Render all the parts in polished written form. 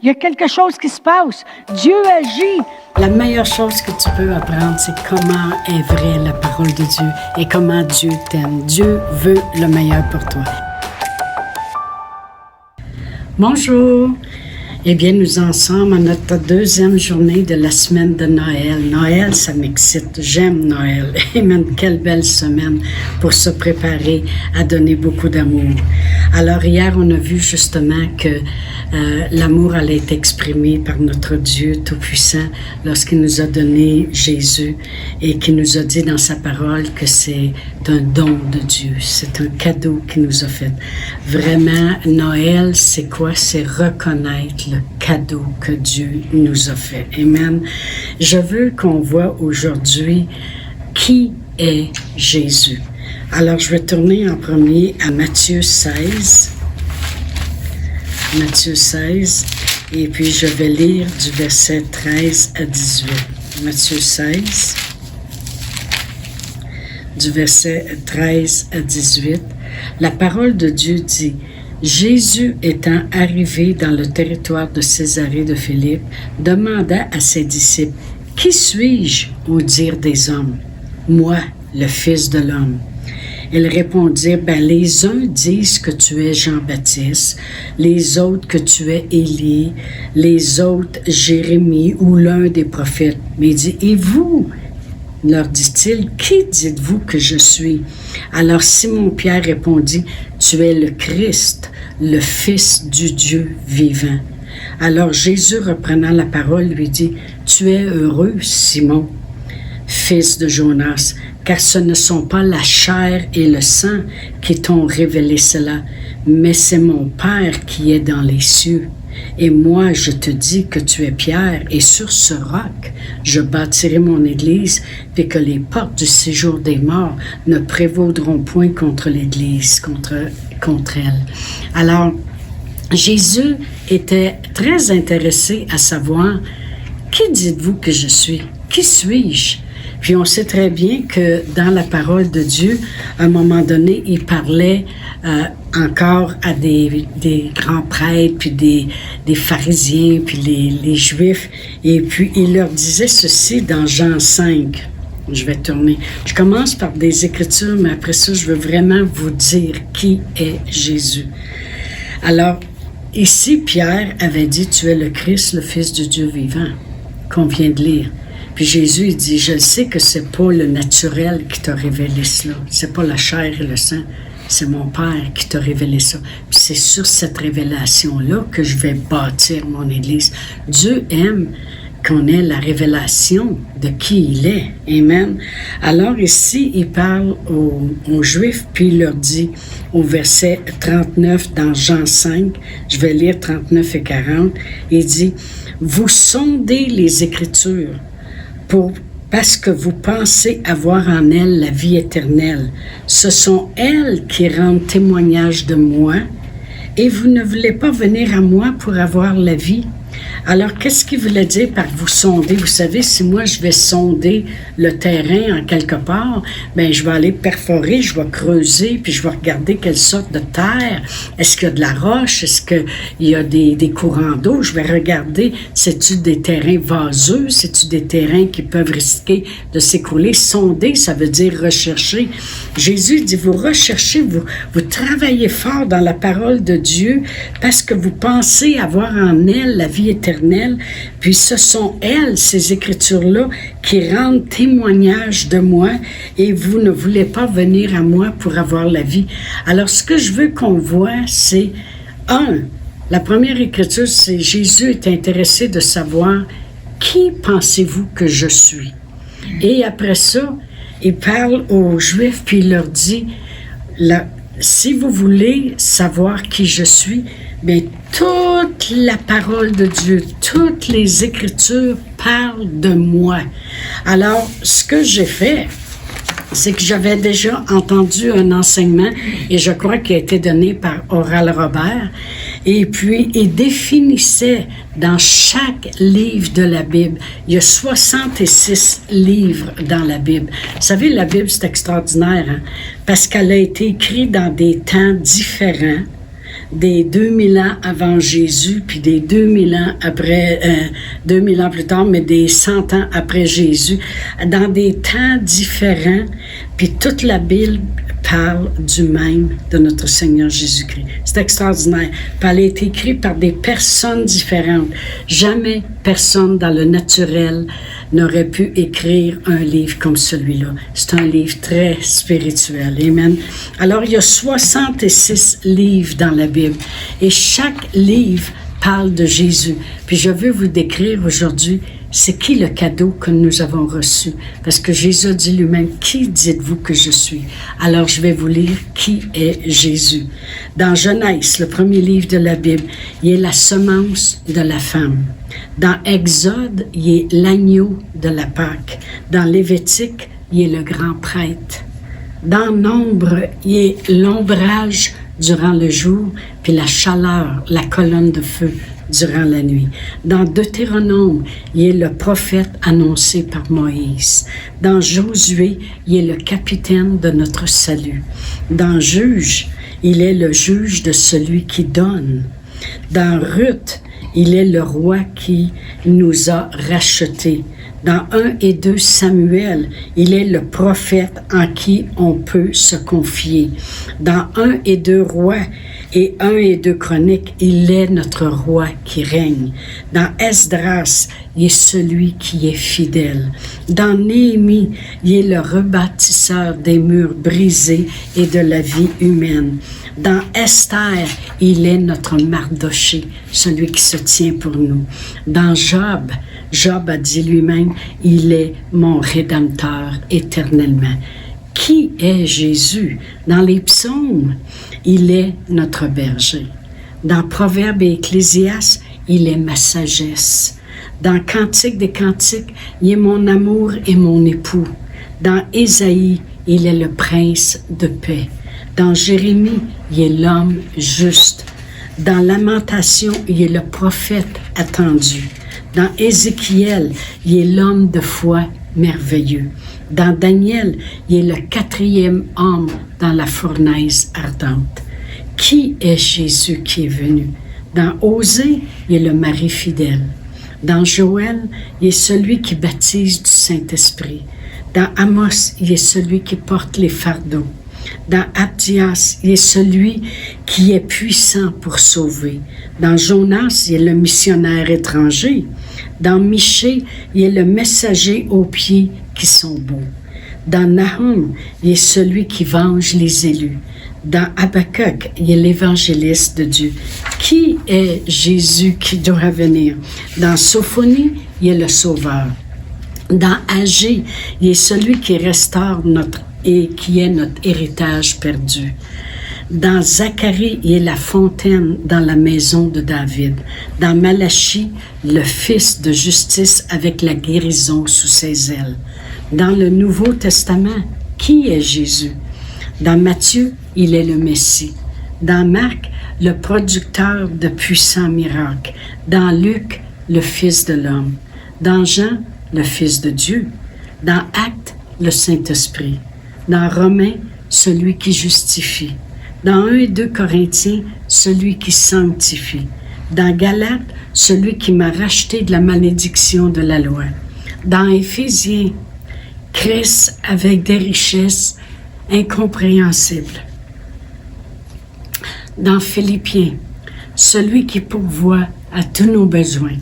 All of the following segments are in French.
Il y a quelque chose qui se passe. Dieu agit. La meilleure chose que tu peux apprendre, c'est comment est vraie la parole de Dieu et comment Dieu t'aime. Dieu veut le meilleur pour toi. Bonjour! Eh bien, nous en sommes à notre deuxième journée de la semaine de Noël. Noël, ça m'excite. J'aime Noël. Amen. Quelle belle semaine pour se préparer à donner beaucoup d'amour. Alors, hier, on a vu justement que l'amour allait être exprimé par notre Dieu Tout-Puissant lorsqu'il nous a donné Jésus et qu'il nous a dit dans sa parole que c'est un don de Dieu. C'est un cadeau qu'il nous a fait. Vraiment, Noël, c'est quoi? C'est reconnaître le cadeau que Dieu nous a fait. Amen. Je veux qu'on voit aujourd'hui qui est Jésus. Alors, je vais tourner en premier à Matthieu 16. Matthieu 16. Et puis, je vais lire du verset 13 à 18. Matthieu 16. Du verset 13 à 18. La parole de Dieu dit: Jésus étant arrivé dans le territoire de Césarée de Philippe, demanda à ses disciples: Qui suis-je au dire des hommes? Moi, le Fils de l'homme. Ils répondirent: les uns disent que tu es Jean-Baptiste, les autres que tu es Élie, les autres Jérémie ou l'un des prophètes. Mais il dit: Et vous? Leur dit-il: Qui dites-vous que je suis? Alors Simon-Pierre répondit: Tu es le Christ, le Fils du Dieu vivant. Alors Jésus, reprenant la parole, lui dit: Tu es heureux, Simon, fils de Jonas, car ce ne sont pas la chair et le sang qui t'ont révélé cela, mais c'est mon Père qui est dans les cieux. Et moi, je te dis que tu es Pierre, et sur ce roc, je bâtirai mon église, et que les portes du séjour des morts ne prévaudront point contre l'église, contre elle. Alors, Jésus était très intéressé à savoir: Qui dites-vous que je suis? Qui suis-je? Puis on sait très bien que dans la parole de Dieu, à un moment donné, il parlait encore à des grands prêtres, puis des pharisiens, puis les Juifs. Et puis il leur disait ceci dans Jean 5. Je vais tourner. Je commence par des Écritures, mais après ça, je veux vraiment vous dire qui est Jésus. Alors, ici, Pierre avait dit: Tu es le Christ, le Fils du Dieu vivant, qu'on vient de lire. Puis Jésus, il dit: Je sais que c'est pas le naturel qui t'a révélé cela. C'est pas la chair et le sang. C'est mon Père qui t'a révélé ça. Puis c'est sur cette révélation-là que je vais bâtir mon Église. Dieu aime qu'on ait la révélation de qui il est. Amen. Alors ici, il parle aux Juifs, puis il leur dit au verset 39 dans Jean 5, je vais lire 39 et 40, il dit: Vous sondez les Écritures parce que vous pensez avoir en elles la vie éternelle. Ce sont elles qui rendent témoignage de moi, et vous ne voulez pas venir à moi pour avoir la vie. Alors, qu'est-ce qu'il voulait dire par vous sonder? Vous savez, si moi je vais sonder le terrain en quelque part, je vais aller perforer, je vais creuser, puis je vais regarder quelle sorte de terre. Est-ce qu'il y a de la roche? Est-ce qu'il y a des courants d'eau? Je vais regarder, c'est-tu des terrains vaseux? C'est-tu des terrains qui peuvent risquer de s'écrouler? Sonder, ça veut dire rechercher. Jésus dit: Vous recherchez, vous travaillez fort dans la parole de Dieu parce que vous pensez avoir en elle la vie éternelle, puis ce sont elles, ces Écritures-là, qui rendent témoignage de moi, et vous ne voulez pas venir à moi pour avoir la vie. Alors, ce que je veux qu'on voit, c'est, la première Écriture, c'est: Jésus est intéressé de savoir qui pensez-vous que je suis. Et après ça, il parle aux Juifs, puis il leur dit: si vous voulez savoir qui je suis, toute la parole de Dieu, toutes les Écritures parlent de moi. Alors, ce que j'ai fait, c'est que j'avais déjà entendu un enseignement, et je crois qu'il a été donné par Oral Robert, et puis il définissait dans chaque livre de la Bible. Il y a 66 livres dans la Bible. Vous savez, la Bible, c'est extraordinaire, parce qu'elle a été écrite dans des temps différents, des 2000 ans avant Jésus, puis des 2000 ans après, 2000 ans plus tard, mais des 100 ans après Jésus, dans des temps différents, puis toute la Bible parle du même de notre Seigneur Jésus-Christ. C'est extraordinaire. Puis elle a été écrite par des personnes différentes. Jamais personne dans le naturel n'aurait pu écrire un livre comme celui-là. C'est un livre très spirituel. Amen. Alors, il y a 66 livres dans la Bible et chaque livre parle de Jésus. Puis je veux vous décrire aujourd'hui c'est qui le cadeau que nous avons reçu. Parce que Jésus a dit lui-même, qui dites-vous que je suis? Alors je vais vous lire qui est Jésus. Dans Genèse, le premier livre de la Bible, il est la semence de la femme. Dans Exode, il est l'agneau de la Pâque. Dans Lévitique, il est le grand prêtre. Dans Nombre, il est l'ombrage durant le jour, puis la chaleur, la colonne de feu durant la nuit. Dans Deutéronome, il est le prophète annoncé par Moïse. Dans Josué, il est le capitaine de notre salut. Dans Juge, il est le juge de celui qui donne. Dans Ruth, il est le roi qui nous a rachetés. Dans 1 et 2 Samuel, il est le prophète en qui on peut se confier. Dans 1 et 2 Rois et 1 et 2 Chroniques, il est notre roi qui règne. Dans Esdras, il est celui qui est fidèle. Dans Néhémie, il est le rebâtisseur des murs brisés et de la vie humaine. Dans Esther, il est notre Mardoché, celui qui se tient pour nous. Dans Job, Job a dit lui-même, il est mon Rédempteur éternellement. Qui est Jésus? Dans les psaumes, il est notre berger. Dans Proverbes et Ecclésiastes, il est ma sagesse. Dans Cantique des Cantiques, il est mon amour et mon époux. Dans Ésaïe, il est le prince de paix. Dans Jérémie, il est l'homme juste. Dans Lamentation, il est le prophète attendu. Dans Ézéchiel, il est l'homme de foi merveilleux. Dans Daniel, il est le 4e homme dans la fournaise ardente. Qui est Jésus qui est venu? Dans Osée, il est le mari fidèle. Dans Joël, il est celui qui baptise du Saint-Esprit. Dans Amos, il est celui qui porte les fardeaux. Dans Abdias, il est celui qui est puissant pour sauver. Dans Jonas, il est le missionnaire étranger. Dans Michée, il est le messager aux pieds qui sont beaux. Dans Nahum, il est celui qui venge les élus. Dans Habakkuk, il est l'évangéliste de Dieu. Qui est Jésus qui doit venir? Dans Sophonie, il est le sauveur. Dans Agé, il est celui qui restaure et qui est notre héritage perdu. Dans Zacharie, il est la fontaine dans la maison de David. Dans Malachie, le fils de justice avec la guérison sous ses ailes. Dans le Nouveau Testament, qui est Jésus? Dans Matthieu, il est le Messie. Dans Marc, le producteur de puissants miracles. Dans Luc, le Fils de l'homme. Dans Jean, le Fils de Dieu. Dans Actes, le Saint-Esprit. Dans Romains, celui qui justifie. Dans 1 et 2 Corinthiens, celui qui sanctifie. Dans Galates, celui qui m'a racheté de la malédiction de la loi. Dans Éphésiens, Christ avec des richesses incompréhensibles. Dans Philippiens, celui qui pourvoit à tous nos besoins.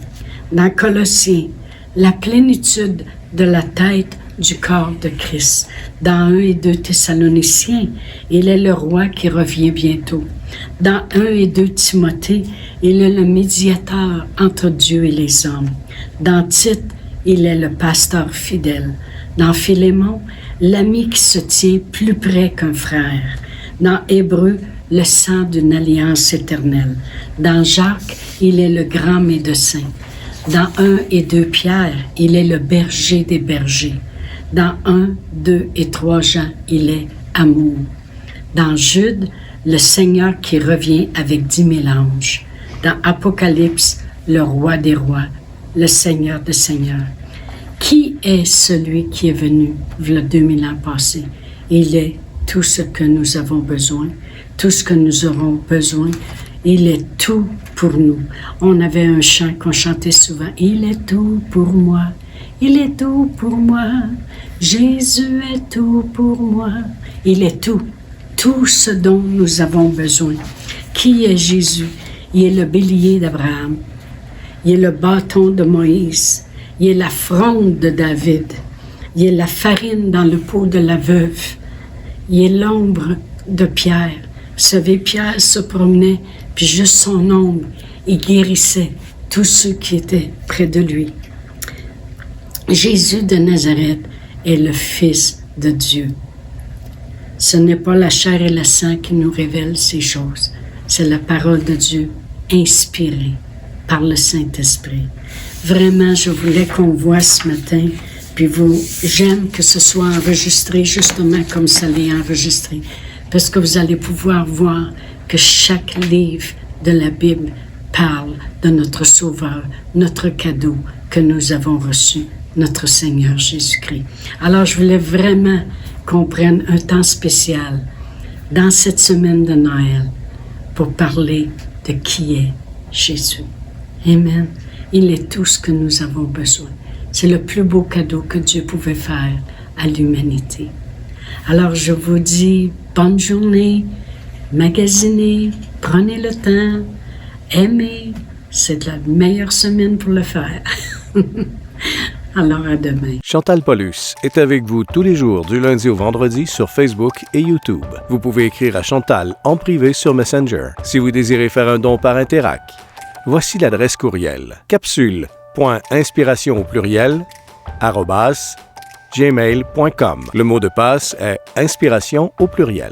Dans Colossiens, la plénitude de la tête du corps de Christ. Dans 1 et 2 Thessaloniciens, il est le roi qui revient bientôt. Dans 1 et 2 Timothée, il est le médiateur entre Dieu et les hommes. Dans Tite, il est le pasteur fidèle. Dans Philémon, l'ami qui se tient plus près qu'un frère. Dans Hébreux, le sang d'une alliance éternelle. Dans Jacques, il est le grand médecin. Dans 1 et 2 Pierre, il est le berger des bergers. Dans 1, 2 et 3 Jean, il est amour. Dans Jude, le Seigneur qui revient avec 10 000 anges. Dans Apocalypse, le roi des rois, le Seigneur des seigneurs. Qui est celui qui est venu, il y a 2000 ans passés? Il est tout ce que nous avons besoin, tout ce que nous aurons besoin. Il est tout pour nous. On avait un chant qu'on chantait souvent. Il est tout pour moi. Il est tout pour moi. Jésus est tout pour moi. Il est tout. Tout ce dont nous avons besoin. Qui est Jésus? Il est le bélier d'Abraham. Il est le bâton de Moïse. Il est la fronde de David. Il est la farine dans le pot de la veuve. Il est l'ombre de Pierre. Vous savez, Pierre se promenait, puis juste son ombre, il guérissait tous ceux qui étaient près de lui. Jésus de Nazareth est le Fils de Dieu. Ce n'est pas la chair et le sang qui nous révèlent ces choses. C'est la parole de Dieu inspirée par le Saint-Esprit. Vraiment, je voulais qu'on voit ce matin, puis j'aime que ce soit enregistré justement comme ça l'est enregistré, parce que vous allez pouvoir voir que chaque livre de la Bible parle de notre Sauveur, notre cadeau que nous avons reçu, notre Seigneur Jésus-Christ. Alors, je voulais vraiment qu'on prenne un temps spécial dans cette semaine de Noël pour parler de qui est Jésus. Amen. Il est tout ce que nous avons besoin. C'est le plus beau cadeau que Dieu pouvait faire à l'humanité. Alors, je vous dis bonne journée, magasinez, prenez le temps, aimez. C'est la meilleure semaine pour le faire. Alors, à demain. Chantal Paulus est avec vous tous les jours du lundi au vendredi sur Facebook et YouTube. Vous pouvez écrire à Chantal en privé sur Messenger si vous désirez faire un don par Interac. Voici l'adresse courriel capsule.inspiration@gmail.com. Le mot de passe est inspiration au pluriel.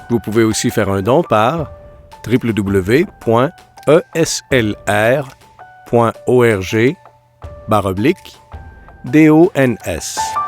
Vous pouvez aussi faire un don par www.eslr.org/DONS.